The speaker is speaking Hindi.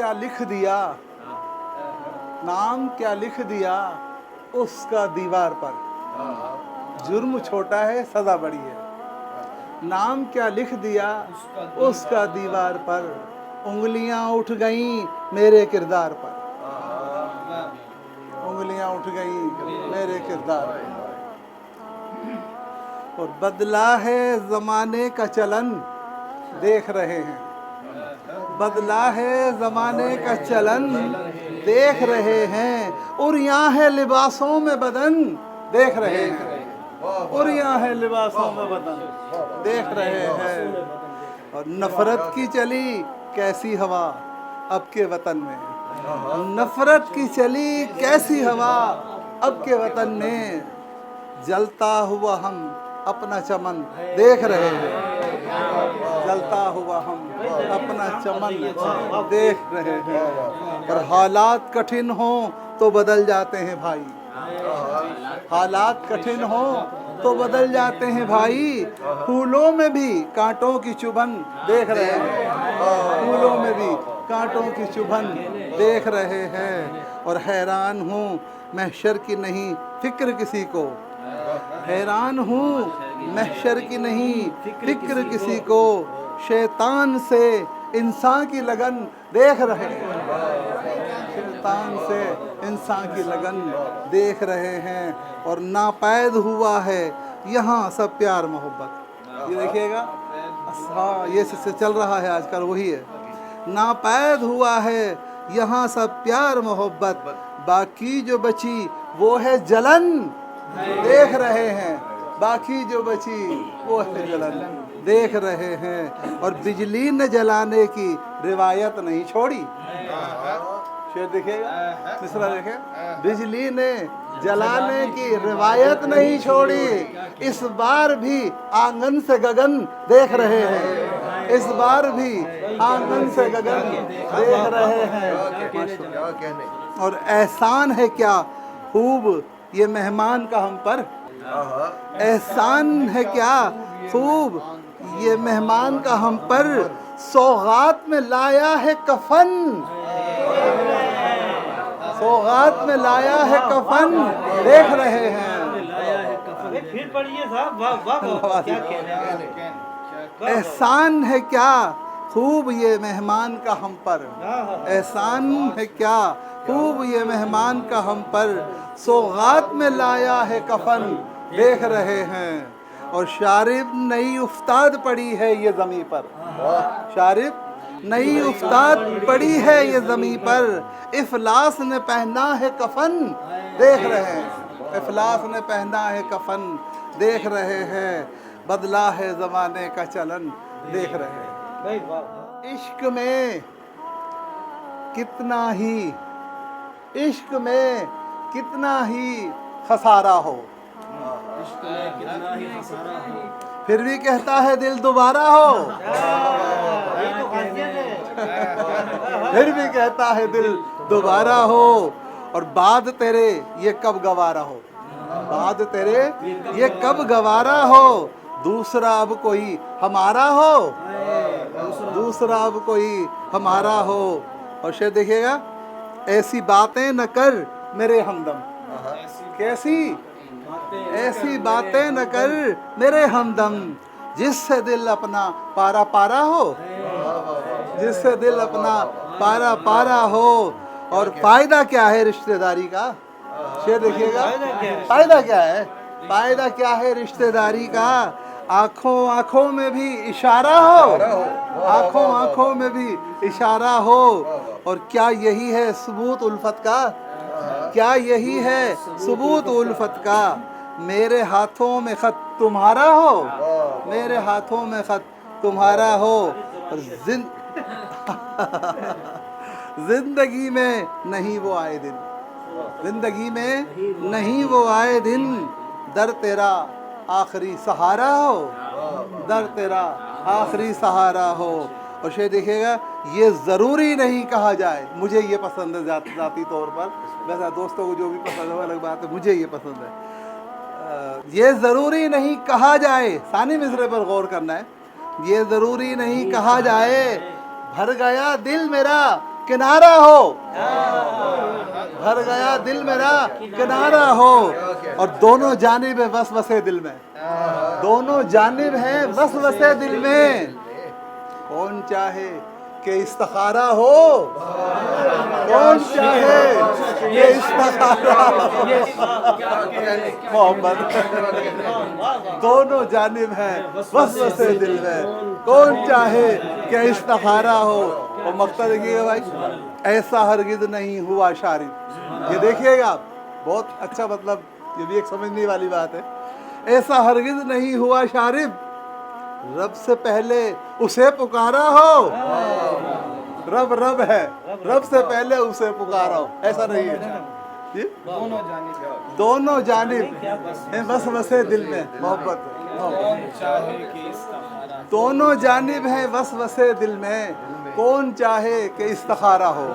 क्या लिख दिया, नाम क्या लिख दिया उसका दीवार पर। जुर्म छोटा है, सजा बड़ी है। नाम क्या लिख दिया उसका दीवार पर, उंगलियां उठ गईं मेरे किरदार पर। उंगलियां उठ गईं मेरे किरदार पर। और बदला है जमाने का चलन, देख रहे हैं। बदला है जमाने का चलन, देख रहे हैं। और यहाँ है लिबासों में बदन, देख रहे हैं। और यहाँ है लिबासों में बदन, देख रहे हैं। और नफरत की चली कैसी हवा अब के वतन में। नफरत की चली कैसी हवा अब के वतन में। जलता हुआ हम अपना चमन देख रहे हैं। जलता हुआ हम अपना चमन देख रहे हैं। और हालात कठिन हों तो बदल जाते हैं भाई। हालात कठिन हों तो बदल जाते हैं भाई। फूलों में भी कांटों की चुभन देख रहे हैं। फूलों में भी कांटों की चुभन देख रहे हैं। और हैरान हूँ महशर की नहीं फिक्र किसी को। हैरान हूँ महशर की नहीं फिक्र किसी को। शैतान से इंसान की लगन देख रहे हैं। शैतान से इंसान की लगन देख रहे हैं। और नापैद हुआ है यहाँ सब प्यार मोहब्बत। ये देखिएगा, हाँ ये से चल रहा है आजकल, वही है। नापैद हुआ है यहाँ सब प्यार मोहब्बत, बाकी जो बची वो है जलन देख रहे हैं। बाकी जो बची वो है जलन देख रहे हैं। और बिजली ने जलाने की रिवायत नहीं छोड़ी। शेर देखिएगा, मिसरा देखे। बिजली ने जलाने की रिवायत नहीं छोड़ी, इस बार भी आंगन से गगन देख रहे हैं। इस बार भी आंगन से गगन देख रहे हैं। और एहसान है क्या खूब ये मेहमान का हम पर। एहसान है क्या खूब ये मेहमान का हम पर। सौगात में लाया है कफन, सौगात में लाया है कफन देख रहे हैं। फिर पढ़िए साहब, वाह क्या कह रहे हैं। एहसान है क्या खूब ये मेहमान का हम पर। एहसान है क्या खूब ये मेहमान का हम पर। सौगात में लाया है कफन देख रहे हैं। और शारिब नई उस्ताद पड़ी है ये ज़मीं पर। शारिब नई उस्ताद पड़ी है ये ज़मीं पर। इफलास ने पहना है कफन देख रहे हैं। इफलास ने पहना है कफन देख रहे हैं। बदला है ज़माने का चलन देख रहे हैं। इश्क में कितना ही, इश्क में कितना ही खसारा हो, फिर भी कहता है दिल दोबारा हो। फिर भी कहता है दिल दोबारा हो। और बाद तेरे ये कब गवारा हो। बाद तेरे ये कब गवारा हो। दूसरा अब कोई हमारा हो। दूसरा अब कोई हमारा हो। और शेर देखिएगा, ऐसी बातें न कर मेरे हमदम। कैसी ऐसी बातें न कर मेरे हमदम, जिससे दिल अपना पारा पारा हो। जिससे दिल अपना पारा पारा हो। और फायदा क्या है रिश्तेदारी का। शेर देखिएगा, फायदा क्या है। फायदा क्या है रिश्तेदारी का। आँखों आँखों में भी इशारा हो। आँखों आँखों में भी इशारा हो। और क्या यही है सबूत उल्फत का। क्या यही है सबूत उल्फत का। मेरे हाथों में खत तुम्हारा हो। मेरे हाथों में खत तुम्हारा हो। और जिंदगी में नहीं वो आए दिन। जिंदगी में नहीं वो आए दिन। दर तेरा आखिरी सहारा हो। दर तेरा आखिरी सहारा हो। और शेर देखिएगा, ये ज़रूरी नहीं कहा जाए मुझे ये पसंद है ज़ाती तौर पर। वैसा दोस्तों को जो भी पसंद है वो अलग बात है, मुझे ये पसंद है। ये ज़रूरी नहीं कहा जाए, सानी मिसरे पर गौर करना है। ये ज़रूरी नहीं कहा जाए, भर गया दिल मेरा किनारा हो, भर गया दिल मेरा किनारा हो। और दोनों जानिब है वसवसे दिल में, दोनों जानिब है वसवसे दिल में। कौन चाहे कि इस्तिखारा हो, कौन चाहे कि इस्तिखारा हो। मोहब्बत दोनों जानिब है वसवसे दिल में, कौन चाहे कि इस्तिखारा हो। और मकसद देखिएगा भाई, ऐसा हरगिज़ नहीं हुआ शारिब। ये देखिएगा आप, बहुत अच्छा, मतलब ये भी एक समझने वाली बात है। ऐसा हरगिज़ नहीं हुआ शारिब, रब से पहले उसे पुकारा हो। रब रब है, रब से पहले उसे पुकारा हो, ऐसा नहीं है। ये दोनों जानिब है वसवसे दिल में, मोहब्बत दोनों जानिब है वसवसे दिल में। कौन चाहे कि इस्तिखारा हो।